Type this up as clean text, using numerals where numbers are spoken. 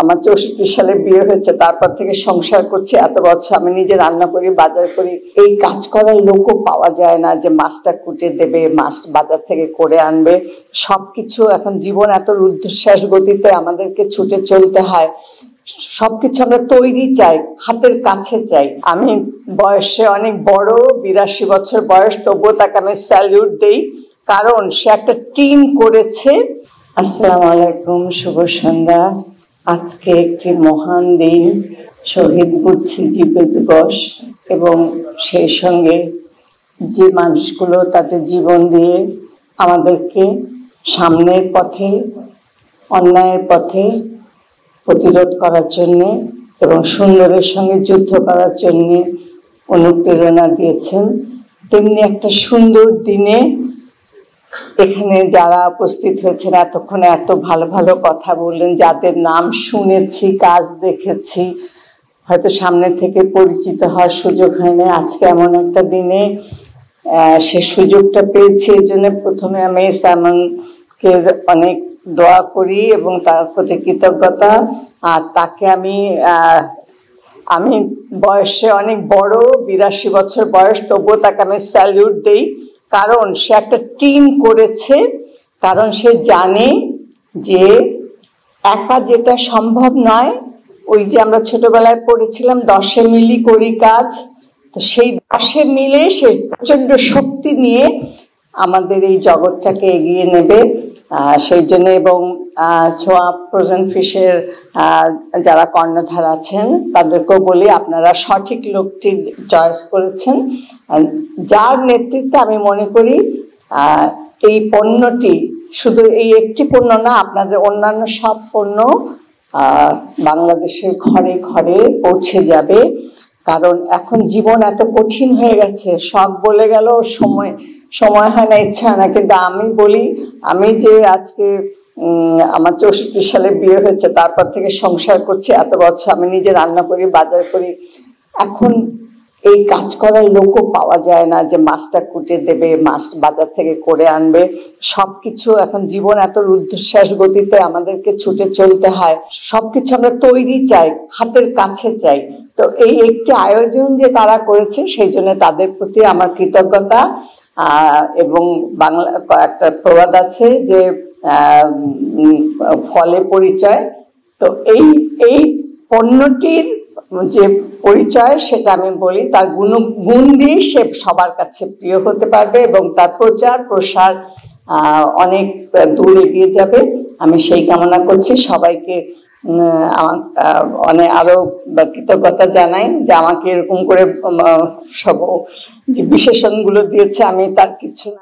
আমার 64 সালে বিয়ে হয়েছে, তারপর থেকে সংসার করছি এত বছর। আমি নিজে রান্না করি, বাজার করি। এই কাজ করার লোকও পাওয়া যায় না যে মাছটা কুটে দেবে, মাছ বাজার থেকে করে আনবে। সবকিছু এখন জীবন এত রুদ্ধশ্বাস গতিতে আমাদেরকে ছুটে চলতে হয়। সবকিছু আমরা তৈরি চাই, হাতের কাছে চাই। আমি বয়সে অনেক বড়, 82 বছর বয়স, তবুও তাকে আমি স্যালিউট দেই, কারণ সে একটা টিম করেছে। আসসালামু আলাইকুম, শুভ সন্ধ্যা। আজকে একটি মহান দিন, শহীদ বুদ্ধিজীবী দিবস, এবং সেই সঙ্গে যে মানুষগুলো তাদের জীবন দিয়ে আমাদেরকে সামনের পথে, অন্যায়ের পথে প্রতিরোধ করার জন্যে এবং সুন্দরের সঙ্গে যুদ্ধ করার জন্যে অনুপ্রেরণা দিয়েছেন, তেমনি একটা সুন্দর দিনে এখানে যারা উপস্থিত হয়েছেন, এতক্ষণে এত ভালো ভালো কথা বললেন, যাদের নাম শুনেছি, কাজ দেখেছি, হয়তো সামনে থেকে পরিচিত হওয়ার সুযোগ হয়নি, আজকে এমন একটা দিনে সে সুযোগটা পেয়েছি। এই জন্য প্রথমে আমি সালমানকে অনেক দোয়া করি এবং তার প্রতি কৃতজ্ঞতা। আর তাকে আমি বয়সে অনেক বড়, 82 বছর বয়স, তবুও তাকে আমি স্যালিউট দেই, কারণ সে একটা টিম করেছে। কারণ সে জানে যে একা যেটা সম্ভব নয়, ওই যে আমরা ছোটবেলায় পড়েছিলাম 10 মিলি করি কাজ, তো সেই 10 মিলে সে প্রচন্ড শক্তি নিয়ে আমাদের এই জগৎটাকে এগিয়ে নেবে। সেই জন্য, এবং ছোঁয়া ফ্রোজেন ফিশের যারা কর্ণধার আছেন তাদেরকেও বলি, আপনারা সঠিক লোকটি চয়েস করেছেন, যার নেতৃত্বে আমি মনে করি এই পণ্যটি শুধু এই একটি পণ্য না, আপনাদের অন্যান্য সব পণ্য বাংলাদেশের ঘরে ঘরে পৌঁছে যাবে। কারণ এখন জীবন এত কঠিন হয়ে গেছে, শখ বলে গেল, সময় হয় না, ইচ্ছা হয় না। কিন্তু আমি বলি, আমি যে আজকে আমার 64 সালে বিয়ে হয়েছে, তারপর থেকে সংসার করছি এত বছর। আমি নিজে রান্না করি, বাজার করি। এখন এই কাজ করার লোকও পাওয়া যায় না যে মাছটা কুটে দেবে, মাছ বাজার থেকে করে আনবে। সবকিছু এখন জীবন এত রুদ্ধশ্বাস গতিতে আমাদেরকে ছুটে চলতে হয়। সবকিছু আমরা তৈরি চাই, হাতের কাছে চাই। তো এই একটি আয়োজন যে তারা করেছে, সেই জন্য তাদের প্রতি আমার কৃতজ্ঞতা। এবং বাংলা একটা প্রবাদ আছে যে ফলে পরিচয়। তো এই পণ্যটির যে পরিচয়, সেটা আমি বলি, তার গুণ দিয়ে সে সবার কাছে প্রিয় হতে পারবে এবং তার প্রচার প্রসার অনেক দূর এগিয়ে যাবে। আমি সেই কামনা করছি। সবাইকে অনেক আরো কৃতজ্ঞতা জানাই যে আমাকে এরকম করে সব যে বিশেষণগুলো দিয়েছে, আমি তার কিছু না।